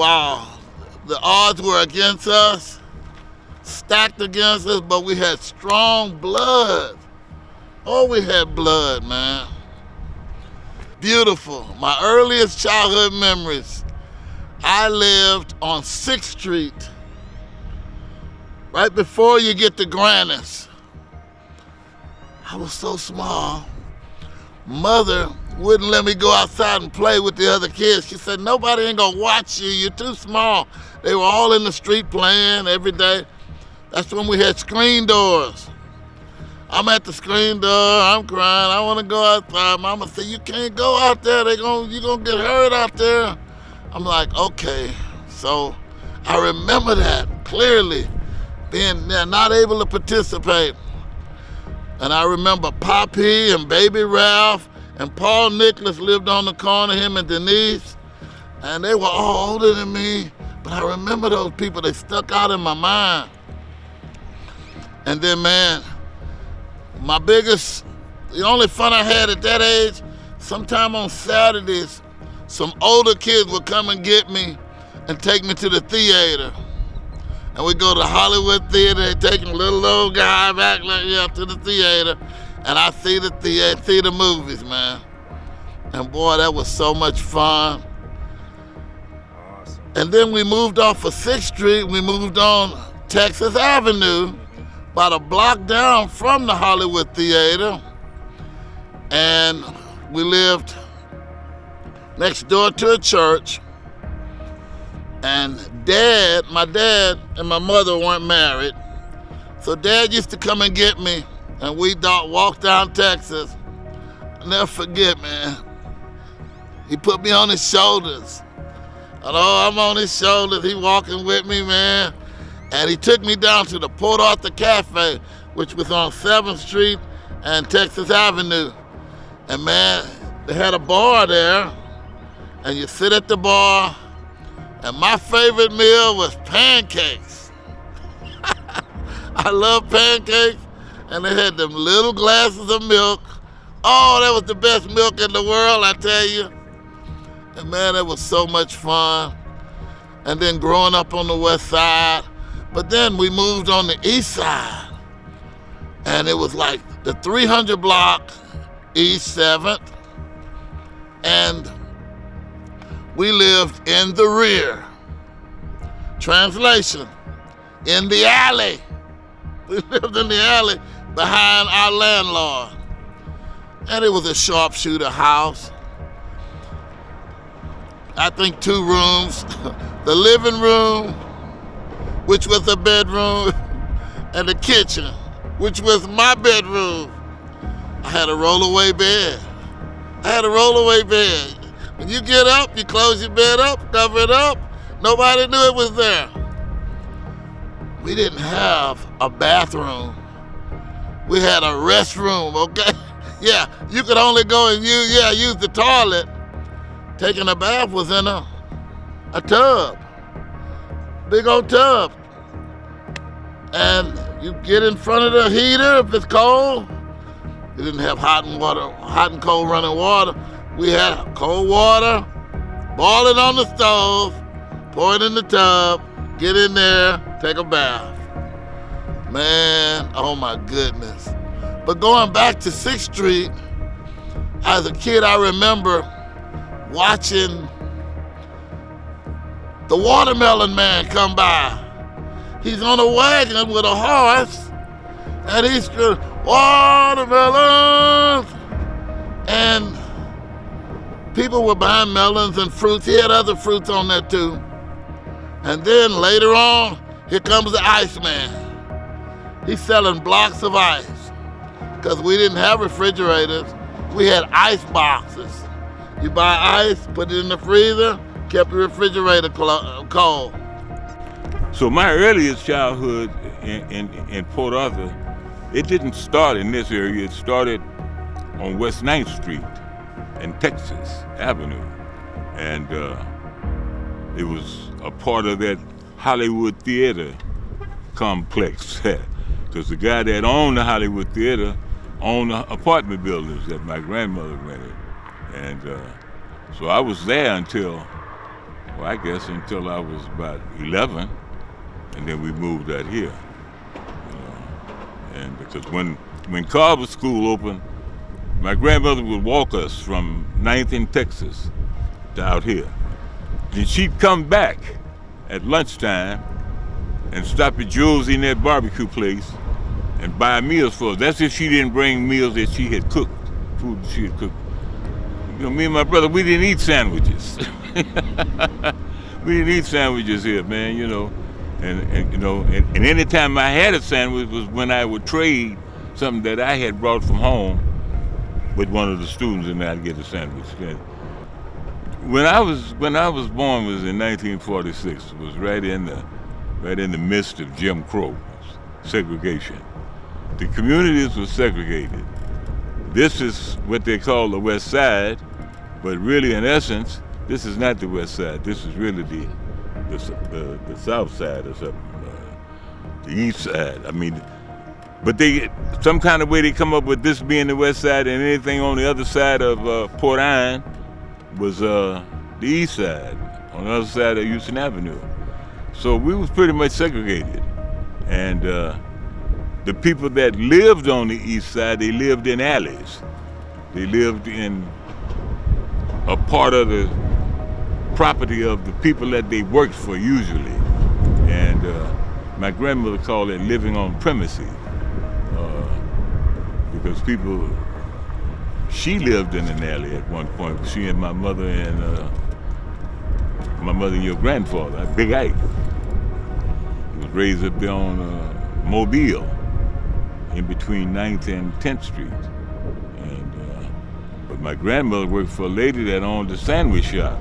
while the odds were against us, stacked against us, but we had strong blood. Oh, we had blood, man. Beautiful. My earliest childhood memories. I lived on 6th Street, right before you get to Grannis. I was so small. Mother wouldn't let me go outside and play with the other kids. She said, nobody ain't gonna watch you, you're too small. They were all in the street playing every day. That's when we had screen doors. I'm at the screen door, I'm crying, I wanna go outside. Mama said, you can't go out there, you're gonna get hurt out there. I'm like, okay. So I remember that clearly, being there, not able to participate. And I remember Poppy and Baby Ralph and Paul Nicholas lived on the corner, him and Denise. And they were all older than me, but I remember those people, they stuck out in my mind. And then, man, the only fun I had at that age, sometime on Saturdays, some older kids would come and get me and take me to the theater. And we go to Hollywood Theater, they taking a little old guy back to the theater, and I see the movies, man. And boy, that was so much fun. Awesome. And then we moved off of 6th Street, we moved on Texas Avenue, about a block down from the Hollywood Theater, and we lived next door to a church. And my dad and my mother weren't married, so Dad used to come and get me, and we walk down Texas. I'll never forget, man. He put me on his shoulders. And I'm on his shoulders, he walking with me, man. And he took me down to the Port Arthur Cafe, which was on 7th Street and Texas Avenue. And man, they had a bar there, and you sit at the bar, and my favorite meal was pancakes. I love pancakes, and they had them little glasses of milk. Oh, that was the best milk in the world, I tell you. And man, it was so much fun. And then growing up on the west side, but then we moved on the east side, and it was like the 300 block, East 7th, and we lived in the rear. Translation, in the alley. We lived in the alley behind our landlord. And it was a sharpshooter house. I think 2 rooms, the living room, which was a bedroom, and the kitchen, which was my bedroom. I had a rollaway bed. When you get up, you close your bed up, cover it up. Nobody knew it was there. We didn't have a bathroom. We had a restroom, okay? Yeah, you could only go and use the toilet. Taking a bath was in a tub, big old tub. And you get in front of the heater if it's cold. You didn't have hot and cold running water. We had cold water, boil it on the stove, pour it in the tub, get in there, take a bath. Man, oh my goodness. But going back to 6th Street, as a kid, I remember watching the watermelon man come by. He's on a wagon with a horse, and he's screaming, watermelons! And people were buying melons and fruits. He had other fruits on there too. And then later on, here comes the Iceman. He's selling blocks of ice, because we didn't have refrigerators. We had ice boxes. You buy ice, put it in the freezer, kept the refrigerator cold. So my earliest childhood in Port Arthur, it didn't start in this area. It started on West 9th Street and Texas Avenue. And it was a part of that Hollywood Theater complex. Because the guy that owned the Hollywood Theater owned the apartment buildings that my grandmother rented. And so I was there until well, I guess until I was about 11, and then we moved out here. And because when Carver School opened, my grandmother would walk us from 9th in Texas to out here. Then she'd come back at lunchtime and stop at Jules in that barbecue place and buy meals for us. That's if she didn't bring meals that she had cooked, food that she had cooked. You know, me and my brother, we didn't eat sandwiches. We didn't eat sandwiches here, man, you know. And you know, and any time I had a sandwich was when I would trade something that I had brought from home with one of the students, and I'd get a sandwich. When I was born was in 1946. It was right in the midst of Jim Crow, segregation. The communities were segregated. This is what they call the West Side, but really, in essence, this is not the West Side. This is really the South Side or something, the East Side. I mean, but some kind of way they come up with this being the West Side, and anything on the other side of Port Iron was the East Side, on the other side of Houston Avenue. So we was pretty much segregated, and the people that lived on the East Side, they lived in alleys. They lived in a part of the property of the people that they worked for usually. And my grandmother called it living on premises, because she lived in an alley at one point. She and my mother and your grandfather, Big Ike. He was raised up there on Mobile, in between 9th and 10th Street. And but my grandmother worked for a lady that owned a sandwich shop.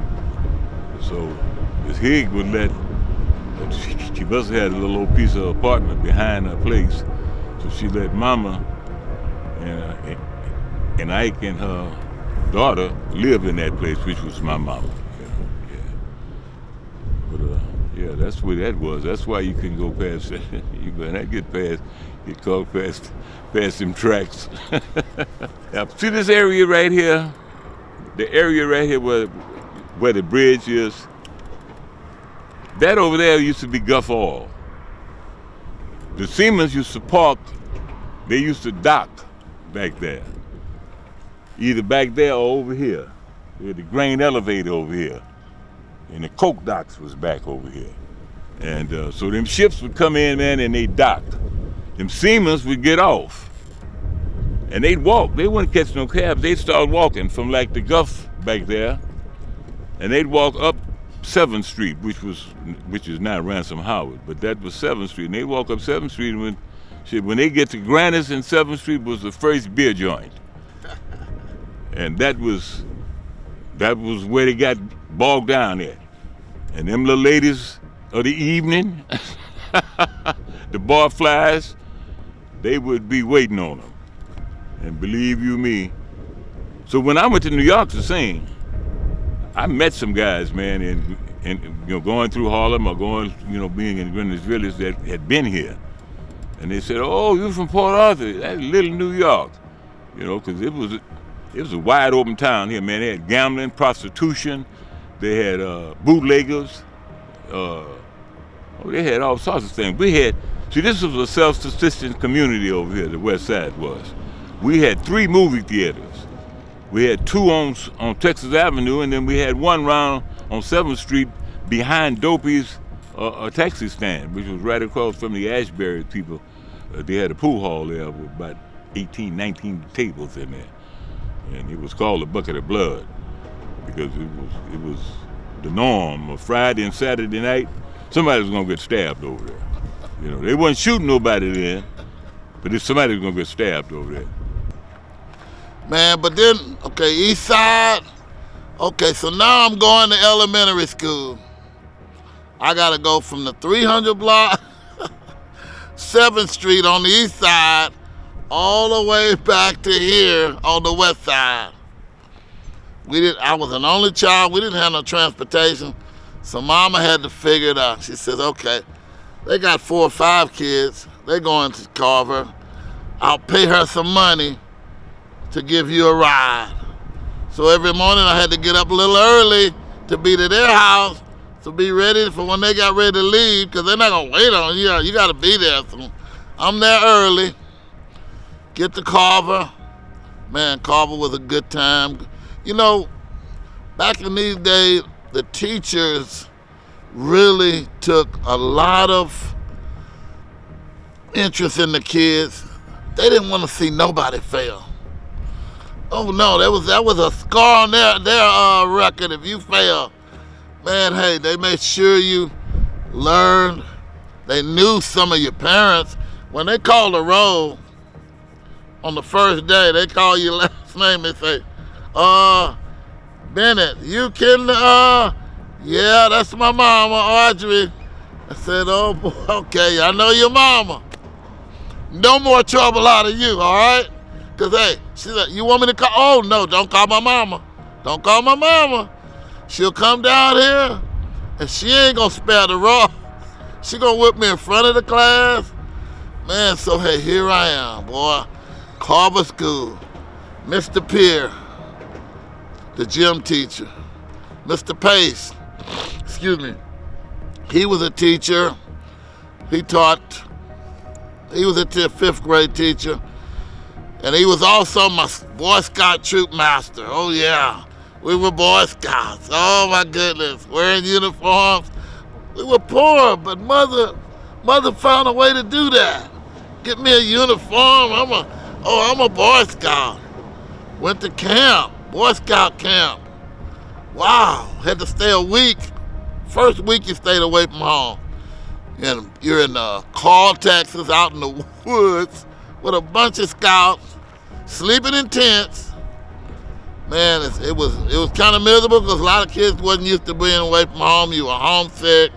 So Miss Higg would she must have had a little old piece of apartment behind her place. So she let Mama and Ike and her daughter live in that place, which was my mama. Yeah. But yeah, that's where that was. That's why you couldn't go past that. You better not get caught past them tracks. Now, see this area right here? The area right here where the bridge is, that over there used to be Gulf Oil. The Siemens used to park, they used to dock back there. Either back there or over here. We had the grain elevator over here. And the coke docks was back over here. And so them ships would come in, man, and they docked. Them Siemens would get off. And they'd walk. They wouldn't catch no cabs. They'd start walking from like the Gulf back there. And they'd walk up 7th Street, which is now Ransom Howard, but that was 7th Street. And they'd walk up 7th Street, and when they get to Grannis and 7th Street was the first beer joint. And that was where they got bogged down at. And them little ladies of the evening, the bar flies, they would be waiting on them. And believe you me. So when I went to New York to sing, I met some guys, man, and going through Harlem or going, being in Greenwich Village that had been here. And they said, "Oh, you're from Port Arthur, that's little New York." Because it was a wide open town here, man. They had gambling, prostitution, they had bootleggers, they had all sorts of things. This was a self-sufficient community over here, the West Side was. We had 3 movie theaters. We had 2 on Texas Avenue, and then we had 1 round on 7th Street behind Dopey's a taxi stand, which was right across from the Ashbury people. They had a pool hall there with about 18, 19 tables in there. And it was called a Bucket of Blood because it was the norm of Friday and Saturday night. Somebody was going to get stabbed over there. They wasn't shooting nobody then, but if somebody was going to get stabbed over there. Man, but then, okay, East Side. Okay, so now I'm going to elementary school. I gotta go from the 300 block, 7th Street on the East Side, all the way back to here on the West Side. I was an only child. We didn't have no transportation, so Mama had to figure it out. She says, "Okay, they got 4 or 5 kids. They're going to Carver. I'll pay her some money to give you a ride." So every morning I had to get up a little early to be to their house to be ready for when they got ready to leave, because they're not going to wait on you. You got to be there. So I'm there early. Get to Carver. Man, Carver was a good time. You know, back in these days, the teachers really took a lot of interest in the kids. They didn't want to see nobody fail. Oh no, that was a scar on their record if you fail. Man, hey, they made sure you learned. They knew some of your parents. When they called the roll on the first day, they call your last name. They say, Bennett, you can, yeah, that's my mama, Audrey. I said, oh, boy, okay, I know your mama. No more trouble out of you, all right? Because, hey, she said, you want me to call? Oh, no, don't call my mama. Don't call my mama. She'll come down here, and she ain't going to spare the rod. She going to whip me in front of the class. Man, so, hey, here I am, boy. Carver School. Mr. Peer, the gym teacher. Mr. Pace, excuse me. He was a teacher. He was a 5th grade teacher. And he was also my Boy Scout troop master. Oh yeah, we were Boy Scouts. Oh my goodness, wearing uniforms. We were poor, but mother found a way to do that. Get me a uniform. I'm a Boy Scout. Went to camp, Boy Scout camp. Wow, had to stay a week. First week you stayed away from home. And you're in Carl, Texas, out in the woods with a bunch of scouts, sleeping in tents. Man, it was kind of miserable because a lot of kids wasn't used to being away from home. You were homesick.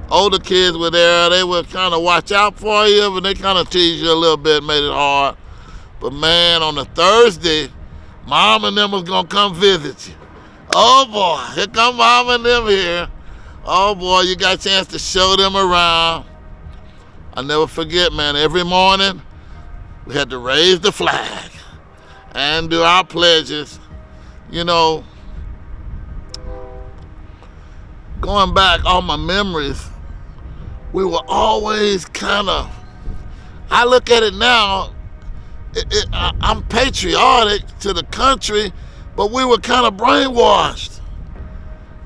Older kids were there. They would kind of watch out for you, but they kind of teased you a little bit, made it hard. But man, on the Thursday, Mom and them was gonna come visit you. Oh boy, here come Mom and them here. Oh boy, you got a chance to show them around. I'll never forget, man, every morning we had to raise the flag and do our pledges. You know, going back, all my memories, we were always kind of, I look at it now, I'm patriotic to the country, but we were kind of brainwashed.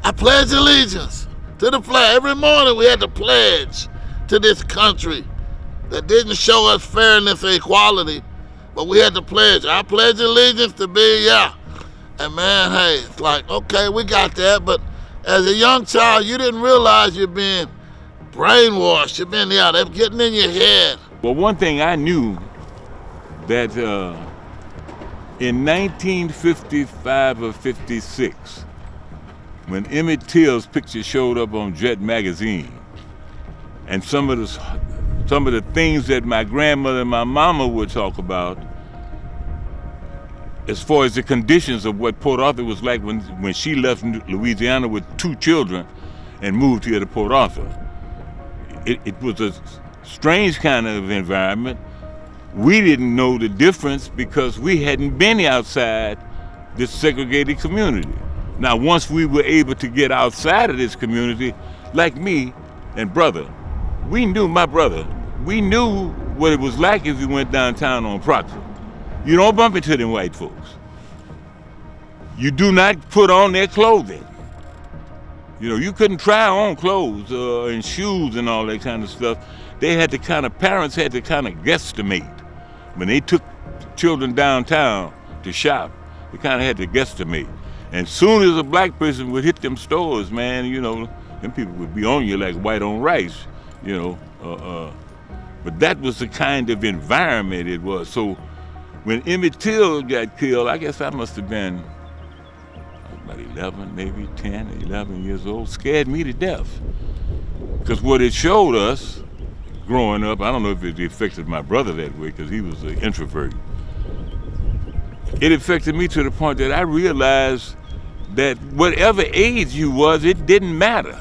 I pledge allegiance to the flag. Every morning we had to pledge to this country that didn't show us fairness or equality, but we had to pledge. I pledge allegiance to be, yeah. And man, hey, it's like, okay, we got that, but as a young child, you didn't realize you're being brainwashed. You're being, yeah, they're getting in your head. Well, one thing I knew that in 1955 or 56, when Emmett Till's picture showed up on Jet magazine, and some of the things that my grandmother and my mama would talk about, as far as the conditions of what Port Arthur was like when she left Louisiana with 2 children and moved here to Port Arthur. It was a strange kind of environment. We didn't know the difference because we hadn't been outside this segregated community. Now, once we were able to get outside of this community, like me and brother, we knew what it was like if you went downtown on Proctor. You don't bump into them white folks. You do not put on their clothing. You know, you couldn't try on clothes and shoes and all that kind of stuff. Parents had to kind of guesstimate. When they took children downtown to shop, they kind of had to guesstimate. And soon as a black person would hit them stores, man, you know, them people would be on you like white on rice, you know. But that was the kind of environment it was. So when Emmett Till got killed, I guess I must have been about 11, maybe 10, 11 years old. Scared me to death. Because what it showed us growing up, I don't know if it affected my brother that way because he was an introvert. It affected me to the point that I realized that whatever age you was, it didn't matter.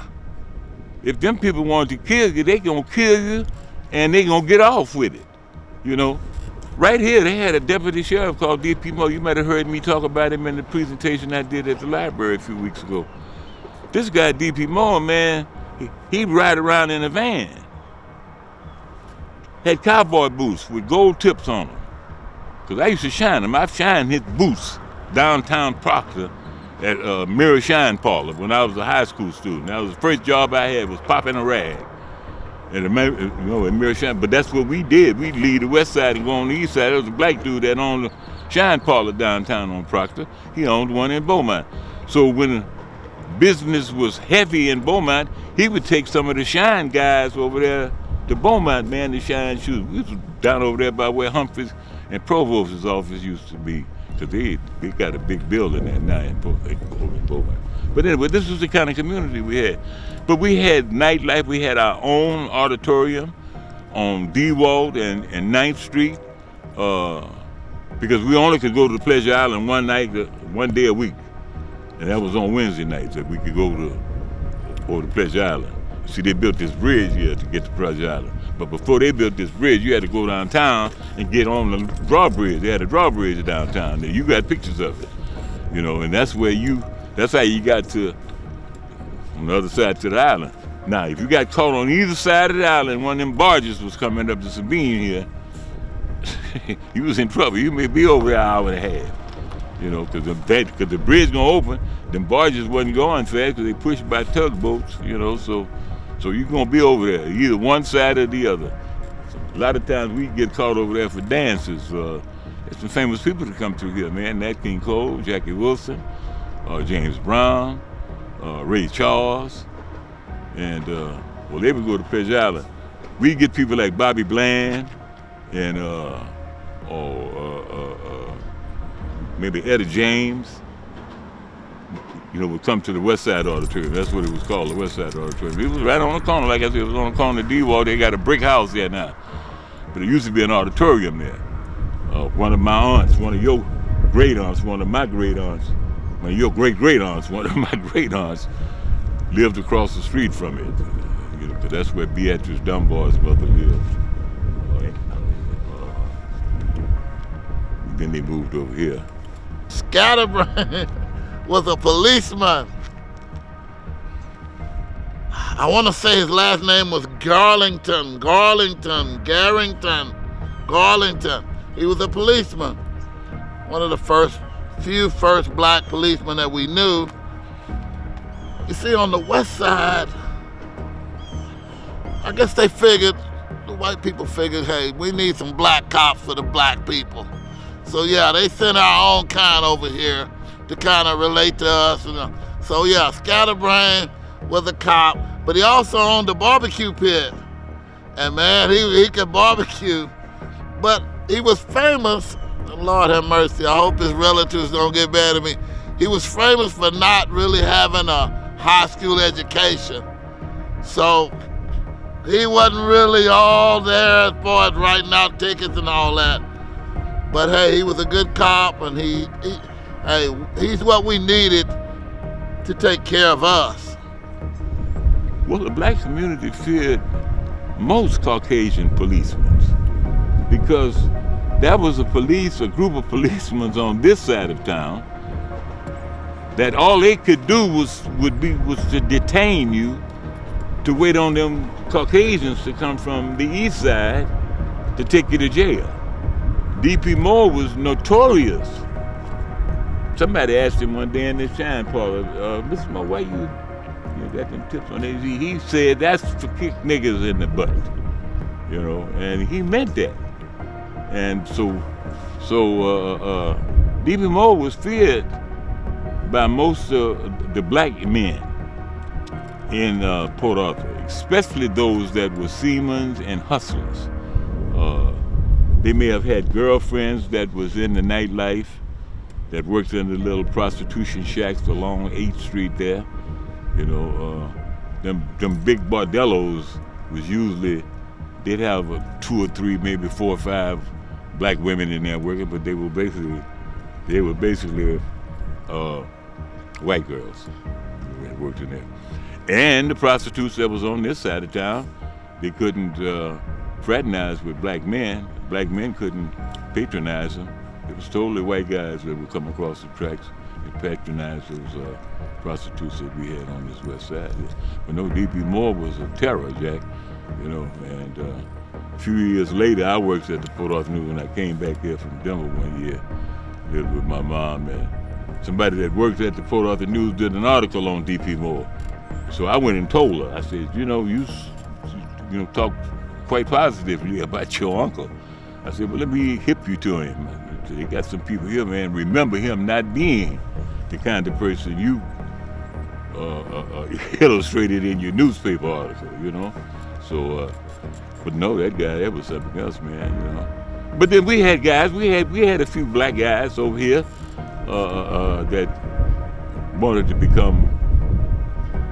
If them people wanted to kill you, they gonna kill you and they gonna get off with it, you know. Right here, they had a deputy sheriff called D.P. Moore. You might have heard me talk about him in the presentation I did at the library a few weeks ago. This guy, D.P. Moore, man, he'd ride around in a van. Had cowboy boots with gold tips on them. Because I used to shine them. I've shined his boots downtown Proctor at Mirror Shine Parlor when I was a high school student. That was the first job I had, was popping a rag. And in Mirror Shine, but that's what we did. We'd leave the west side and go on the east side. There was a black dude that owned the Shine Parlor downtown on Proctor. He owned one in Beaumont. So when business was heavy in Beaumont, he would take some of the Shine guys over there to Beaumont, man, to shine shoes. We was down over there by where Humphreys and Provost's office used to be, because they got a big building there now in Beaumont. But anyway, this was the kind of community we had. But we had nightlife. We had our own auditorium on DeWalt and 9th Street, because we only could go to Pleasure Island one day a week. And that was on Wednesday nights that we could go to Pleasure Island. See, they built this bridge here to get to Pleasure Island. But before they built this bridge, you had to go downtown and get on the drawbridge. They had a drawbridge downtown there. You got pictures of it, and that's how you got to on the other side to the island. Now, if you got caught on either side of the island, one of them barges was coming up to Sabine here, you was in trouble. You may be over there an hour and a half. Because the bridge gonna open, them barges wasn't going fast because they pushed by tugboats, so you're gonna be over there, either one side or the other. So a lot of times we get caught over there for dances. There's some famous people that come through here, man. Nat King Cole, Jackie Wilson, James Brown, Ray Charles, and they would go to Pleasure Island. We get people like Bobby Bland and maybe Etta James, would come to the West Side Auditorium. That's what it was called, the West Side Auditorium. It was right on the corner, like I said, it was on the corner of D-Wall. They got a brick house there now. But it used to be an auditorium there. One of my aunts, one of your great aunts, one of my great aunts, your great-great aunts, one of my great aunts, lived across the street from it. Because that's where Beatrice Dunbar's mother lived. Then they moved over here. Scatterbrain was a policeman. I want to say his last name was Garlington. He was a policeman. One of the few first black policemen that we knew. You see, on the west side, I guess the white people figured, hey, we need some black cops for the black people. So yeah, they sent our own kind over here to kind of relate to us. So yeah, Scatterbrain was a cop, but he also owned a barbecue pit. And man, he could barbecue. But he was famous, Lord have mercy, I hope his relatives don't get mad at me. He was famous for not really having a high school education. So he wasn't really all there as far as writing out tickets and all that. But hey, he was a good cop, and he's what we needed to take care of us. Well, the black community feared most Caucasian policemen because that was a group of policemen on this side of town that all they could do was to detain you, to wait on them Caucasians to come from the east side to take you to jail. D.P. Moore was notorious. Somebody asked him one day in the Shine Parlor, Mr. Moore, why you got them tips on that? He said, that's to kick niggas in the butt, and he meant that. And so D.P. Moore was feared by most of the black men in Port Arthur, especially those that were seamen and hustlers. They may have had girlfriends that was in the nightlife, that worked in the little prostitution shacks along 8th Street there. Them big bordellos was usually, they'd have 2 or 3, maybe 4 or 5 black women in there working, but they were basically white girls that worked in there. And the prostitutes that was on this side of town, they couldn't fraternize with black men. Black men couldn't patronize them It was totally white guys that would come across the tracks and patronize those prostitutes that we had on this west side. But no, D.P. Moore was a terror, Jack, you know. And a few years later, I worked at the Port Arthur News when I came back here from Denver one year, lived with my mom, and somebody that worked at the Port Arthur News did an article on D.P. Moore. So I went and told her. I said, you know, you talk quite positively about your uncle. I said, well, let me hip you to him. They got some people here, man. Remember him not being the kind of person you illustrated in your newspaper article, you know. So, but no, that guy, that was something else, man, you know. But then we had guys. We had a few black guys over here that wanted to become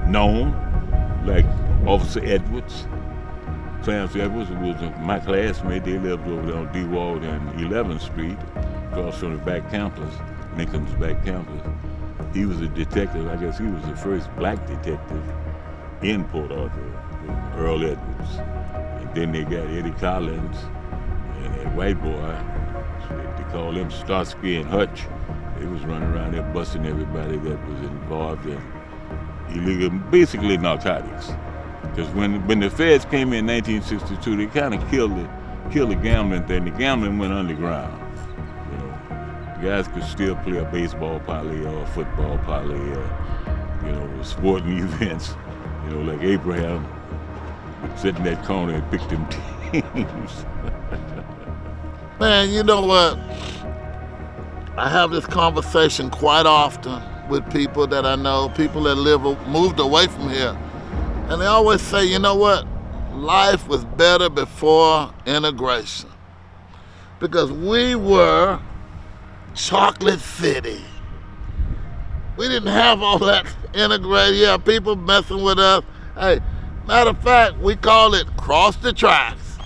known, like Officer Edwards. Clarence Edwards, who was my classmate. They lived over there on DeWalt and 11th Street, across from the back campus, Lincoln's back campus. He was a detective. I guess he was the first black detective in Port Arthur, Earl Edwards. And then they got Eddie Collins and that white boy. They called him Starsky and Hutch. They was running around there busting everybody that was involved in illegal, basically narcotics. Because when the feds came in 1962, they kind of killed the gambling thing. The gambling went underground. You know, the guys could still play a baseball parlay or a football parlay or, you know, sporting events. You know, like Abraham would sit in that corner and pick them teams. Man, you know what? I have this conversation quite often with people that I know, people that moved away from here. And they always say, you know what? Life was better before integration. Because we were Chocolate City. We didn't have all that integrated. Yeah, people messing with us. Hey, matter of fact, we call it cross the tracks.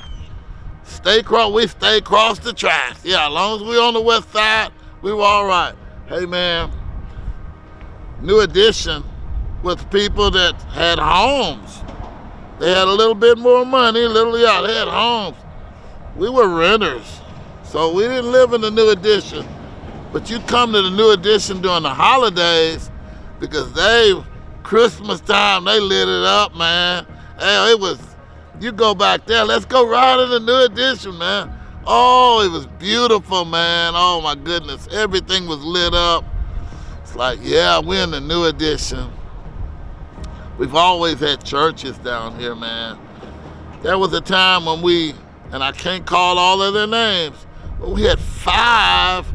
We stay cross the tracks. Yeah, as long as we on the west side, we were all right. Hey, man, New Edition was people that had homes. They had a little bit more money, they had homes. We were renters, so we didn't live in the New Edition. But you come to the New Edition during the holidays because Christmas time, they lit it up, man. Hey, you go back there, let's go ride in the New Edition, man. Oh, it was beautiful, man. Oh my goodness, everything was lit up. It's like, yeah, we're in the New Edition. We've always had churches down here, man. There was a time when and I can't call all of their names, but we had 5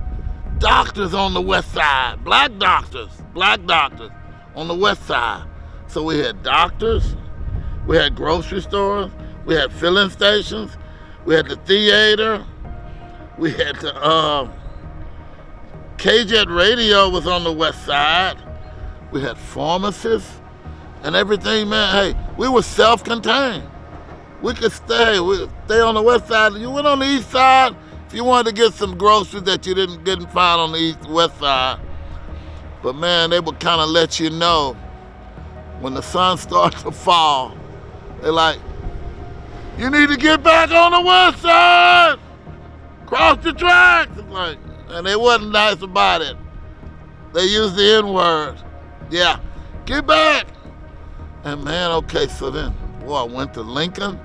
doctors on the west side, black doctors on the west side. So we had doctors, we had grocery stores, we had filling stations, we had the theater, we had the KJET radio was on the west side, we had pharmacists, and everything, man. Hey, we were self-contained. We could stay on the west side. You went on the east side if you wanted to get some groceries that you didn't find on the west side. But man, they would kind of let you know when the sun started to fall. They're like, you need to get back on the west side. Cross the tracks. It's like, and they wasn't nice about it. They used the N-word. Yeah, get back. And man, okay, so then, boy, I went to Lincoln.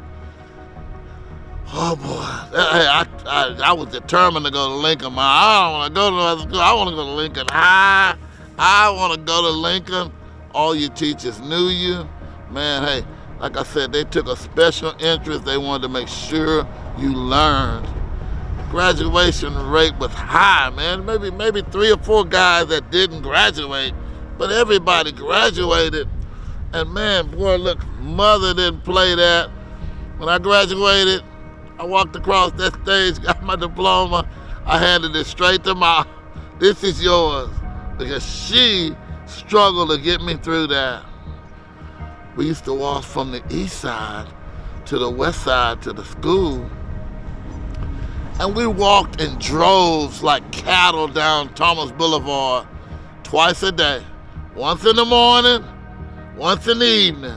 Oh boy, I was determined to go to Lincoln, man. I don't want to go to another school. I want to go to Lincoln High. I want to go to Lincoln. All your teachers knew you. Man, hey, like I said, they took a special interest. They wanted to make sure you learned. Graduation rate was high, man. Maybe 3 or 4 guys that didn't graduate, but everybody graduated. And man, boy, look, mother didn't play that. When I graduated, I walked across that stage, got my diploma. I handed it straight to Mom. This is yours. Because she struggled to get me through that. We used to walk from the east side to the west side to the school. And we walked in droves like cattle down Thomas Boulevard twice a day. Once in the morning, once in the evening.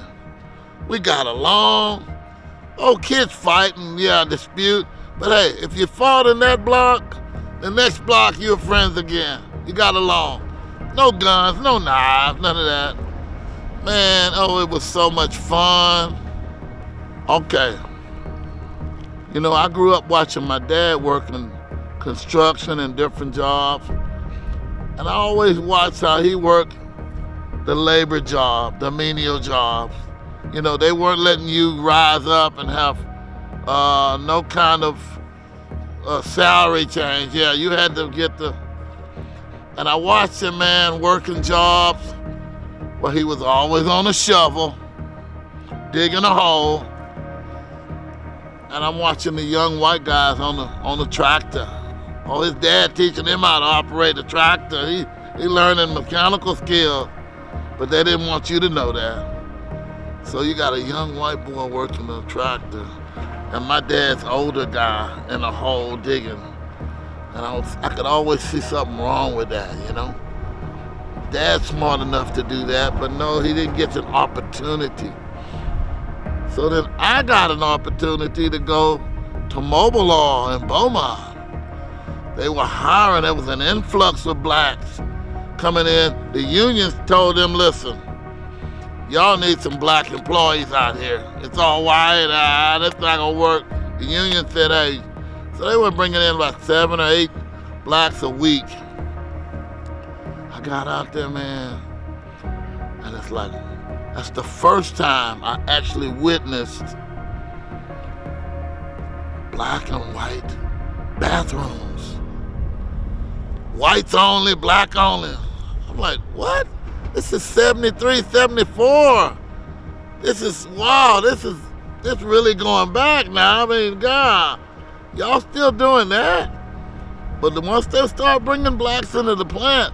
We got along. Oh, kids fighting, yeah, dispute. But hey, if you fought in that block, The next block, you're friends again. You got along. No guns, no knives, none of that. Man, oh, it was so much fun. Okay. You know, I grew up watching my dad working construction and different jobs. And I always watched how he worked the labor job, the menial jobs. You know, they weren't letting you rise up and have no kind of salary change. Yeah, you had to get the... And I watched him, man, working jobs where he was always on a shovel, digging a hole. And I'm watching the young white guys on the tractor. Oh, his dad teaching him how to operate the tractor. He learning mechanical skills, but they didn't want you to know that. So you got a young white boy working the tractor, and my dad's older guy in a hole digging. And I could always see something wrong with that, you know? Dad's smart enough to do that, but no, he didn't get an opportunity. So then I got an opportunity to go to Mobile Oil in Beaumont. They were hiring, there was an influx of blacks coming in. The unions told them, listen, y'all need some black employees out here. It's all white, that's not gonna work. The union said, hey, so they were bringing in like 7 or 8 blacks a week. I got out there, man, and it's like, that's the first time I actually witnessed black and white bathrooms. Whites only, black only. I'm like, what? This is 73, 74. This is, wow, this really going back now. I mean, God, y'all still doing that? But once they start bringing blacks into the plant,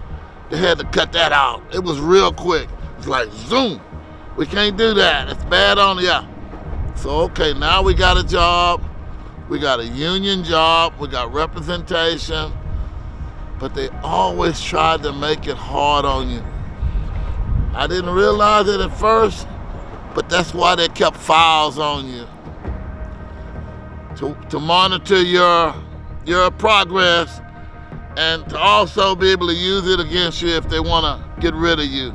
they had to cut that out. It was real quick. It's like, zoom. We can't do that. It's bad on ya. So, okay, now we got a job. We got a union job. We got representation. But they always tried to make it hard on you. I didn't realize it at first, but that's why they kept files on you. To monitor your progress and to also be able to use it against you if they want to get rid of you.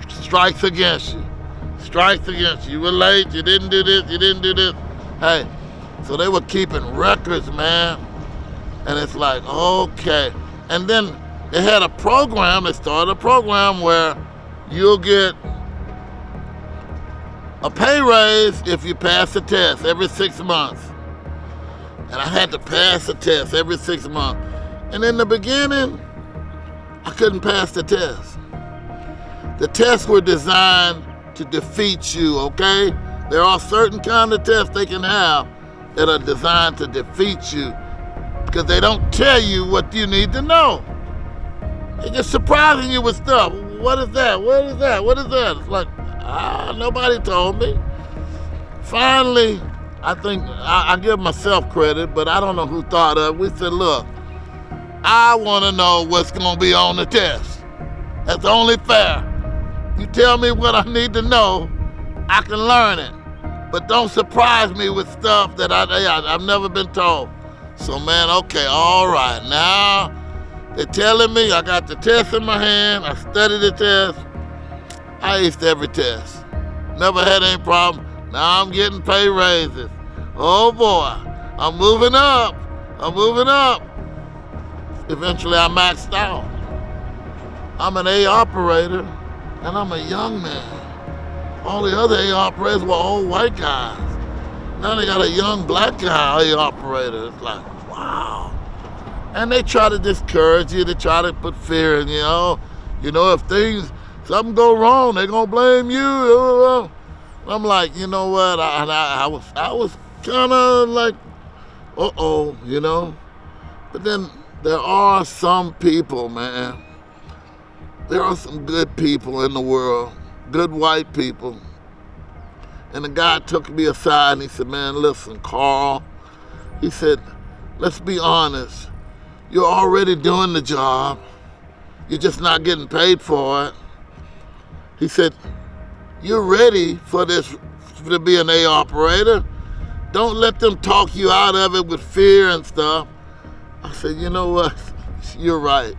Strikes against you. Strikes against you. You were late, you didn't do this, you didn't do this. Hey, so they were keeping records, man. And it's like, okay. And then they had a program, they started a program where you'll get a pay raise if you pass the test every 6 months. And I had to pass the test every 6 months. And in the beginning, I couldn't pass the test. The tests were designed to defeat you, okay? There are certain kind of tests they can have that are designed to defeat you because they don't tell you what you need to know. They're just surprising you with stuff. What is that? What is that? What is that? It's like, nobody told me. Finally, I think, I give myself credit, but I don't know who thought of it. We said, look, I want to know what's going to be on the test. That's only fair. You tell me what I need to know, I can learn it. But don't surprise me with stuff that I've never been told. So, man, okay, all right. Now, they're telling me I got the test in my hand. I studied the test. I aced every test. Never had any problem. Now I'm getting pay raises. Oh, boy. I'm moving up. I'm moving up. Eventually, I maxed out. I'm an A operator, and I'm a young man. All the other A operators were old white guys. Now they got a young black guy A operator. It's like, wow. And they try to discourage you. They try to put fear in you. If something go wrong, they're gonna blame you. I'm like, you know what? I was kind of like, But then there are some people, man. There are some good people in the world, good white people. And the guy took me aside and he said, man, listen, Carl. He said, let's be honest. You're already doing the job. You're just not getting paid for it. He said, you're ready for this to be an A operator. Don't let them talk you out of it with fear and stuff. I said, you know what? You're right.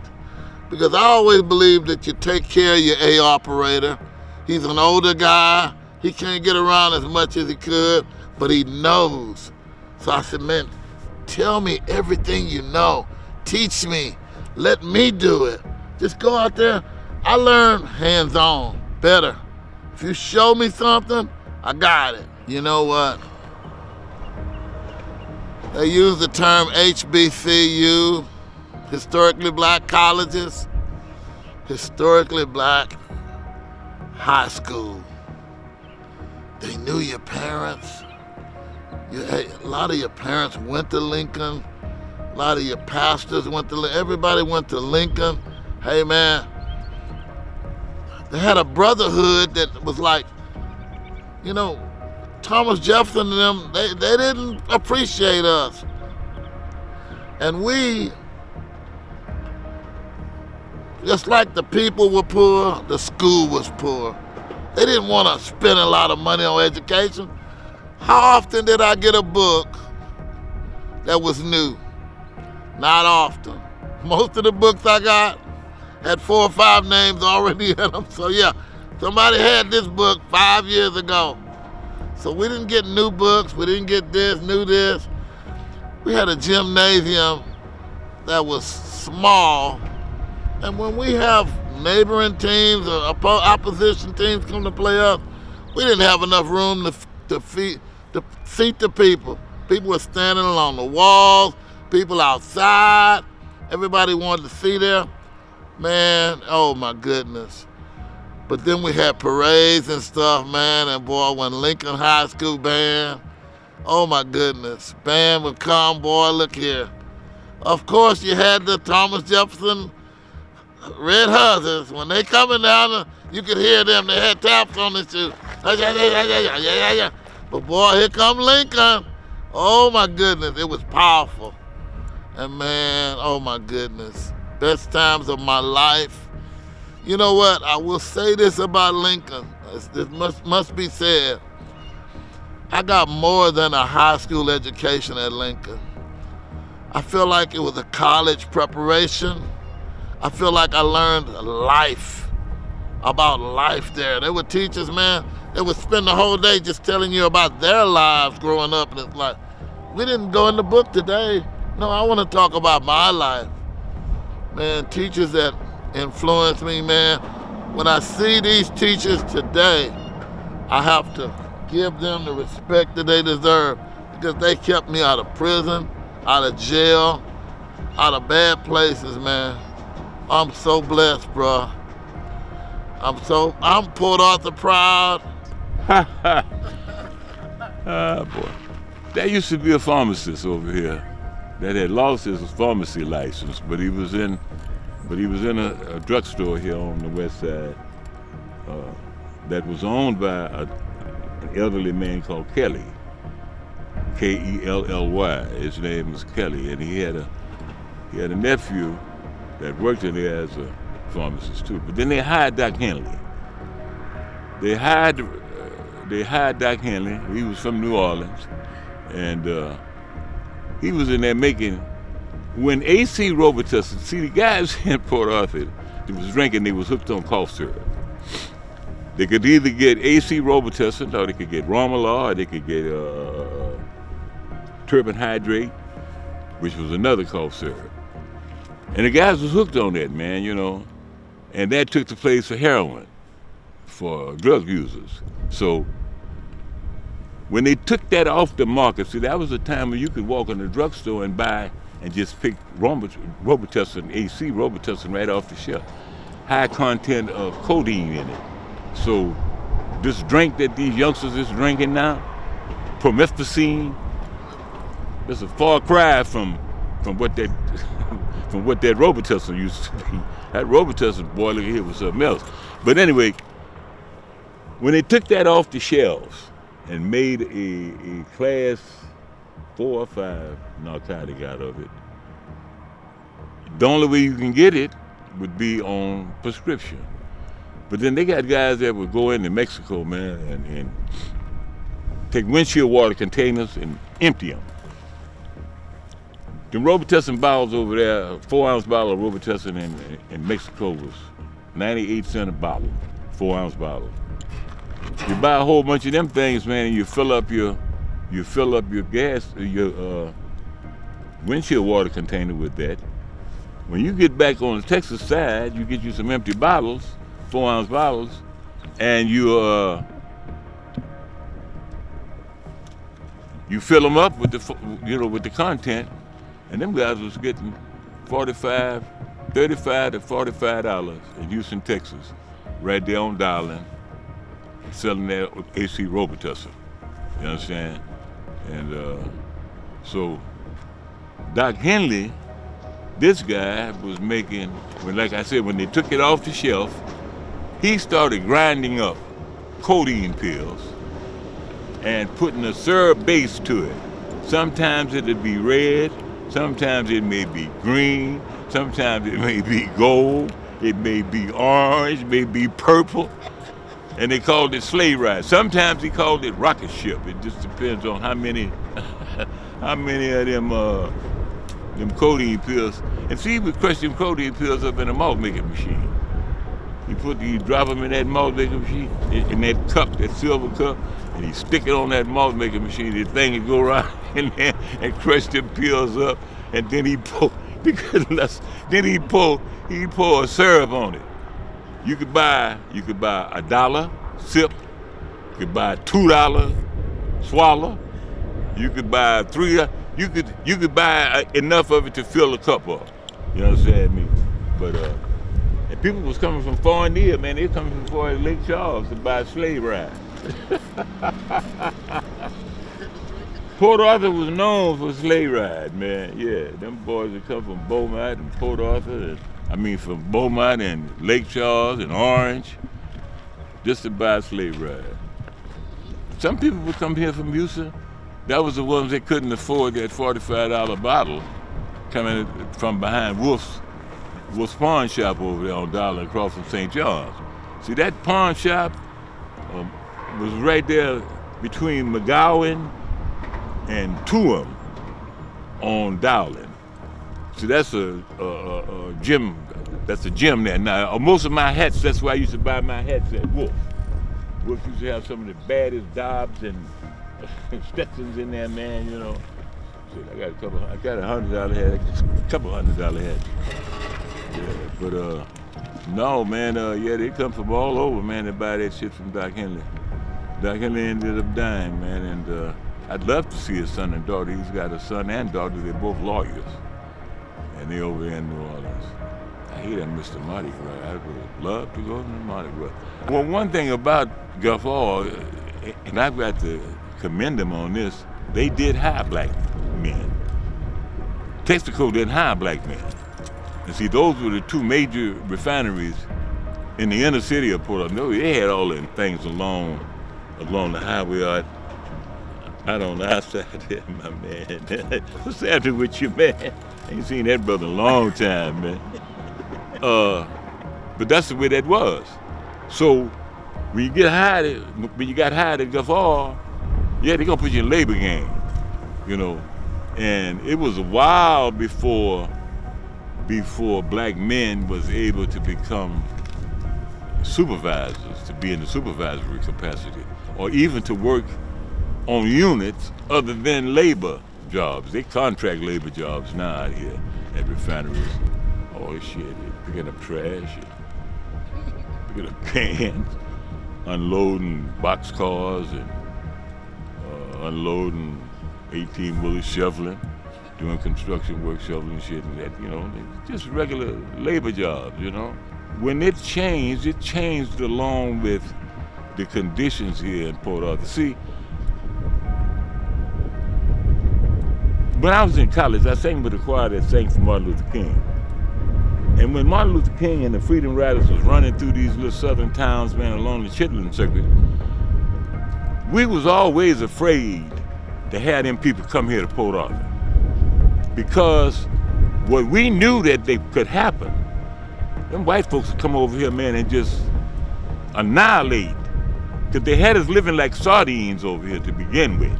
Because I always believe that you take care of your A operator. He's an older guy. He can't get around as much as he could, but he knows. So I said, man, tell me everything you know. Teach me. Let me do it. Just go out there. I learn hands-on better. If you show me something, I got it. You know what? They use the term HBCU, historically black colleges, historically black high school. They knew your parents. A lot of your parents went to Lincoln. A lot of your pastors went to Lincoln. Everybody went to Lincoln. Hey, man, they had a brotherhood that was like, you know, Thomas Jefferson and them, they didn't appreciate us. And we, just like the people were poor, the school was poor. They didn't want to spend a lot of money on education. How often did I get a book that was new? Not often. Most of the books I got had 4 or 5 names already in them. So yeah, somebody had this book 5 years ago. So we didn't get new books, we didn't get this, new this. We had a gymnasium that was small, and when we have neighboring teams or opposition teams come to play us, we didn't have enough room to seat the people. People were standing along the walls, people outside, everybody wanted to see there. Man, oh my goodness. But then we had parades and stuff, man, and boy, when Lincoln High School band, oh my goodness, band would come, boy, look here. Of course, you had the Thomas Jefferson Red Hussars. When they coming down, you could hear them. They had taps on their shoes. But boy, here come Lincoln. Oh my goodness, it was powerful. And man, oh my goodness, best times of my life. You know what? I will say this about Lincoln. This must be said. I got more than a high school education at Lincoln. I feel like it was a college preparation. I feel like I learned life, about life there. They were teachers, man. They would spend the whole day just telling you about their lives growing up. And it's like, we didn't go in the book today. No, I want to talk about my life. Man, teachers that influence me, man. When I see these teachers today, I have to give them the respect that they deserve because they kept me out of prison, out of jail, out of bad places, man. I'm so blessed, bro. I'm Port Arthur proud. Boy. There used to be a pharmacist over here that had lost his pharmacy license, but he was in a drugstore here on the west side that was owned by an elderly man called Kelly, K-E-L-L-Y. His name was Kelly, and he had a nephew that worked in there as a pharmacist too. But then they hired Doc Henley. They hired Doc Henley. He was from New Orleans, and he was in there making. When A.C. Robitussin, see the guys in Port Arthur that was drinking, they was hooked on cough syrup. They could either get A.C. Robitussin, or they could get Romalar, or they could get turpin hydrate, which was another cough syrup. And the guys was hooked on that, man, you know. And that took the place of heroin for drug users. So when they took that off the market, see, that was a time when you could walk in the drugstore and buy and just pick Robitussin, AC Robitussin right off the shelf. High content of codeine in it. So this drink that these youngsters is drinking now, promethazine, that's a far cry from what that from what that Robitussin used to be. That Robitussin, boy, look here, was something else. But anyway, when they took that off the shelves and made a class 4 or 5 narcotic out of it, the only way you can get it would be on prescription. But then they got guys that would go into Mexico, man, and take windshield water containers and empty them. The Robitussin bottles over there, 4-ounce bottle of Robitussin in Mexico was 98 cents a bottle, 4-ounce bottle. You buy a whole bunch of them things, man, and you fill up your gas, your windshield water container with that. When you get back on the Texas side, you get you some empty bottles, 4-ounce bottles, and you fill them up with the content, and them guys was getting $35 to $45 in Houston, Texas, right there on Darling, selling that AC Robitussin. You understand? And so Doc Henley, this guy was making, like I said, when they took it off the shelf, he started grinding up codeine pills and putting a syrup base to it. Sometimes it'd be red, sometimes it may be green, sometimes it may be gold, it may be orange, it may be purple, and they called it sleigh ride. Sometimes he called it rocket ship. It just depends on how many of them codeine pills. And see, he would crush them codeine pills up in a malt making machine. You drop them in that malt making machine, in that cup, that silver cup, and he stick it on that malt making machine. The thing would go around in there and crush them pills up, and then he pour a syrup on it. You could buy $1 sip, you could buy $2 swallow, you could buy $3. You could buy enough of it to fill a cup up. You know what I'm saying? But and people was coming from far and near, man. They were coming from far as Lake Charles to buy a sleigh ride. Port Arthur was known for sleigh ride, man. Yeah, them boys that come from Beaumont and Port Arthur, from Beaumont and Lake Charles and Orange, just to buy a sleigh ride. Some people would come here from Houston. That was the ones that couldn't afford that $45 bottle coming from behind Wolf's pawn shop over there on Dollar across from St. John's. See, that pawn shop was right there between McGowan and Tuam on Dowling. See, that's a gym. That's a gym there. Now, most of my hats, that's where I used to buy my hats at Wolf. Wolf used to have some of the baddest Dobbs and Stetsons in there, man, you know. Shit, I got $100 hat, a couple $100 hats. Yeah, but no, man, yeah, they come from all over, man, to buy that shit from Doc Henley. Doc Henley ended up dying, man, and I'd love to see his son and daughter. He's got a son and daughter, they're both lawyers, and they over there in New Orleans. I hate that Mr. Mardi Gras. I would love to go to Mardi Gras. Well, one thing about Gulf, and I've got to commend them on this, they did hire black men. Texaco didn't hire black men. And see, those were the two major refineries in the inner city of Port Arthur. They had all them things along the highway out on the outside there, my man. What's happening with you, man? I ain't seen that brother in a long time, man. But that's the way that was. So when you got hired at Gulf, yeah, they're gonna put you in labor game, you know. And it was a while before black men was able to become supervisors, to be in the supervisory capacity, or even to work on units other than labor jobs. They contract labor jobs now out here at refineries. Oh shit, they're picking up trash, picking up cans, unloading boxcars and unloading 18-wheelers, shoveling, doing construction work, shoveling shit and that, you know, just regular labor jobs, you know. When it changed along with the conditions here in Port Arthur. See, when I was in college, I sang with a choir that sang for Martin Luther King. And when Martin Luther King and the Freedom Riders was running through these little southern towns, man, along the Chitlin Circuit, we was always afraid to have them people come here to Port Arthur. Because what we knew that they could happen, them white folks would come over here, man, and just annihilate. Because they had us living like sardines over here to begin with.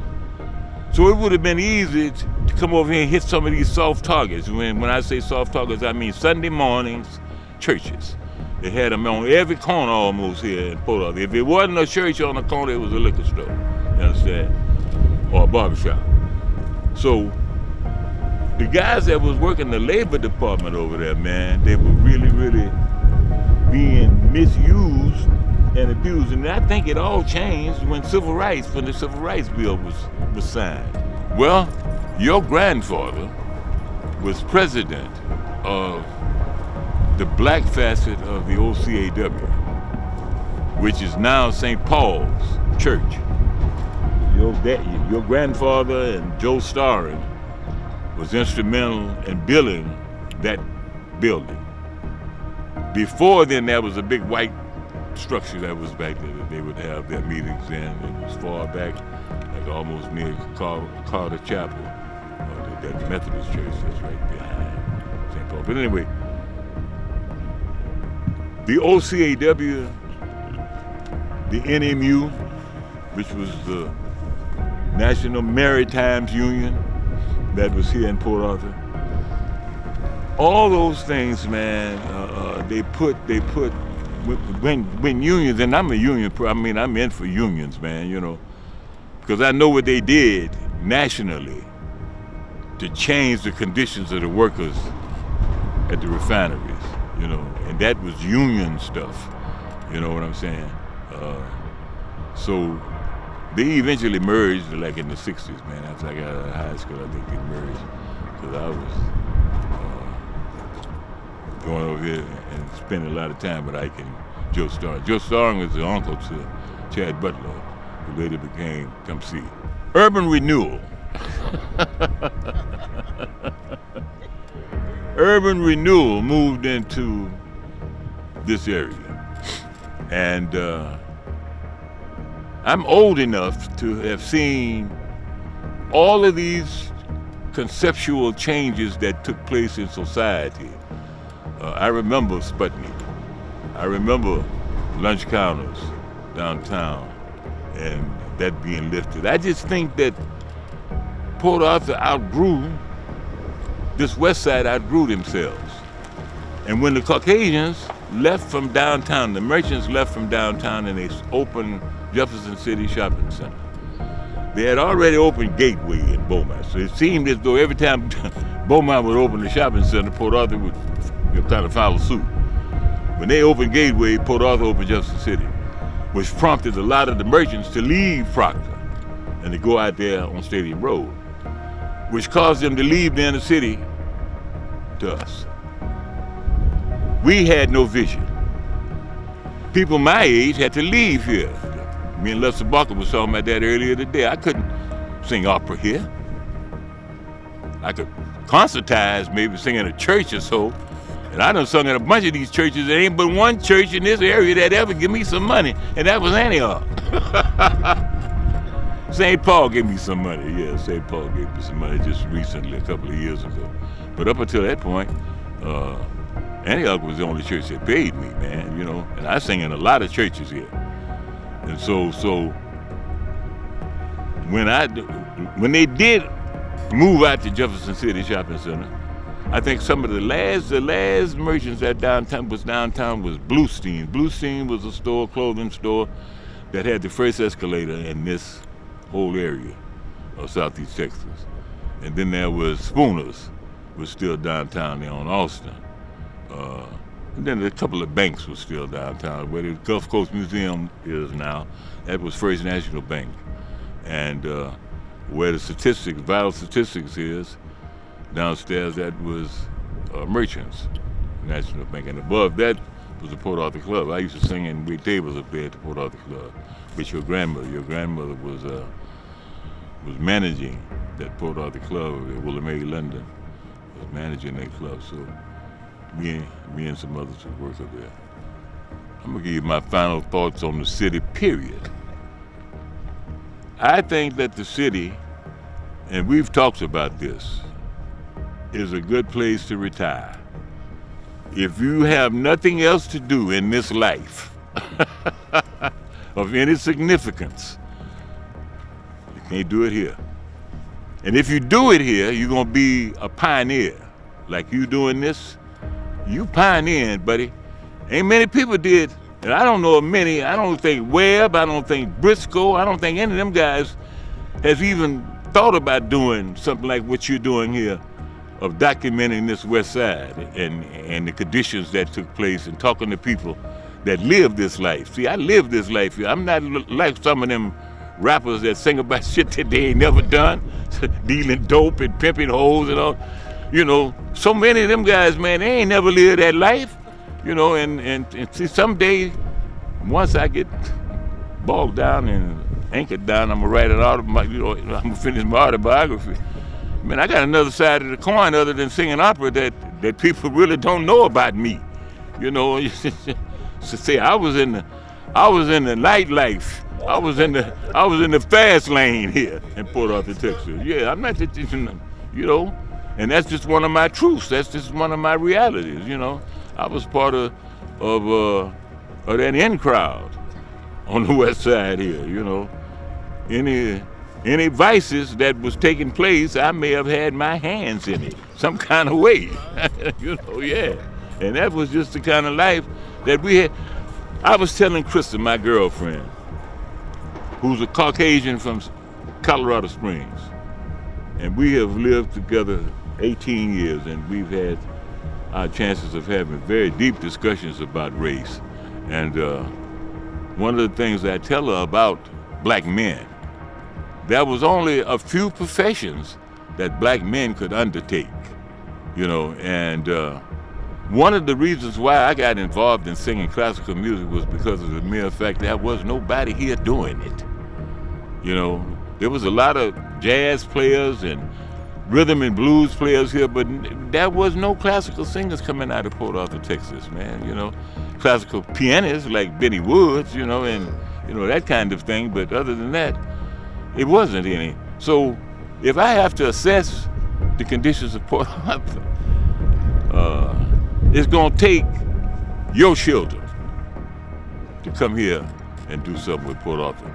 So it would have been easy to come over here and hit some of these soft targets. When I say soft targets, I mean Sunday mornings, churches. They had them on every corner almost here in Port Arthur. If it wasn't a church on the corner, it was a liquor store, you understand? Or a barbershop. So the guys that was working the labor department over there, man, they were really, really being misused and abused. And I think it all changed when the Civil Rights Bill was signed. Well, your grandfather was president of the black facet of the OCAW, which is now St. Paul's Church. Your grandfather and Joe Starring was instrumental in building that building. Before then, there was a big white structure that was back there that they would have their meetings in. It was far back, like almost near Carter Chapel, that Methodist church that's right behind St. Paul. But anyway, the OCAW, the NMU, which was the National Maritime Union that was here in Port Arthur, all those things, man, they put when unions, and I'm a union, I'm in for unions, man, you know, because I know what they did nationally to change the conditions of the workers at the refineries, you know, and that was union stuff, you know what I'm saying? So they eventually merged, like in the 60s, man. After I got out of high school, I think they merged, because I was going over here and spending a lot of time with Ike and Joe Starring. Joe Starring was the uncle to Chad Butler, who later became Come See. Urban renewal. Urban renewal moved into this area. And I'm old enough to have seen all of these conceptual changes that took place in society. I remember Sputnik. I remember lunch counters downtown and that being lifted. I just think that Port Arthur this west side outgrew themselves. And when the Caucasians left from downtown, the merchants left from downtown and they opened Jefferson City Shopping Center. They had already opened Gateway in Beaumont, so it seemed as though every time Beaumont would open the shopping center, Port Arthur would kind of follow suit. When they opened Gateway, Port Arthur opened Jefferson City, which prompted a lot of the merchants to leave Proctor and to go out there on Stadium Road, which caused them to leave the inner city to us. We had no vision. People my age had to leave here. Me and Lester Barker was talking about that earlier today. I couldn't sing opera here. I could concertize, maybe sing in a church or so. And I done sung in a bunch of these churches. There ain't but one church in this area that ever give me some money, and that was Antioch. St. Paul gave me some money. Yeah, St. Paul gave me some money just recently, a couple of years ago. But up until that point, Antioch was the only church that paid me, man, you know. And I sang in a lot of churches here. And so when they did move out to Jefferson City Shopping Center, I think some of the last merchants at downtown was Bluestein. Bluestein was a clothing store that had the first escalator in this whole area of Southeast Texas. And then there was Spooner's, was still downtown there on Austin. And then a couple of banks were still downtown, where the Gulf Coast Museum is now. That was First National Bank. And where the vital statistics is, downstairs, that was Merchants National Bank. And above that was the Port Arthur Club. I used to sing and wait tables up there at the Port Arthur Club, which your grandmother was managing that Port Arthur Club at Willamette, London, was managing that club. So me and some others would work up there. I'm gonna give you my final thoughts on the city, period. I think that the city, and we've talked about this, is a good place to retire. If you have nothing else to do in this life of any significance, you can't do it here. And if you do it here, you're gonna be a pioneer. Like you doing this, you pioneering, buddy. Ain't many people did, and I don't know of many. I don't think Webb, I don't think Briscoe, I don't think any of them guys has even thought about doing something like what you're doing here, of documenting this West Side and the conditions that took place and talking to people that live this life. See, I live this life here. I'm not like some of them rappers that sing about shit that they ain't never done, dealing dope and pimping hoes and all. You know, so many of them guys, man, they ain't never lived that life. You know, and see, someday, once I get bogged down and anchored down, I'm gonna write an autobiography. I'm gonna finish my autobiography. Man, I got another side of the coin other than singing opera that people really don't know about me. You know, so say I was in the nightlife. I was in the fast lane here in Port Arthur, Texas. Yeah, I'm not just, you know, and that's just one of my truths. That's just one of my realities. You know, I was part of that in crowd on the West Side here. You know, any vices that was taking place, I may have had my hands in it some kind of way. You know, yeah. And that was just the kind of life that we had. I was telling Krista, my girlfriend, who's a Caucasian from Colorado Springs, and we have lived together 18 years, and we've had our chances of having very deep discussions about race. And one of the things I tell her about black men, there was only a few professions that black men could undertake, you know, and one of the reasons why I got involved in singing classical music was because of the mere fact there was nobody here doing it. You know, there was a lot of jazz players and rhythm and blues players here, but there was no classical singers coming out of Port Arthur, Texas, man, you know. Classical pianists like Benny Woods, you know, and, you know, that kind of thing, but other than that, it wasn't any. So if I have to assess the conditions of Port Arthur, it's gonna take your children to come here and do something with Port Arthur.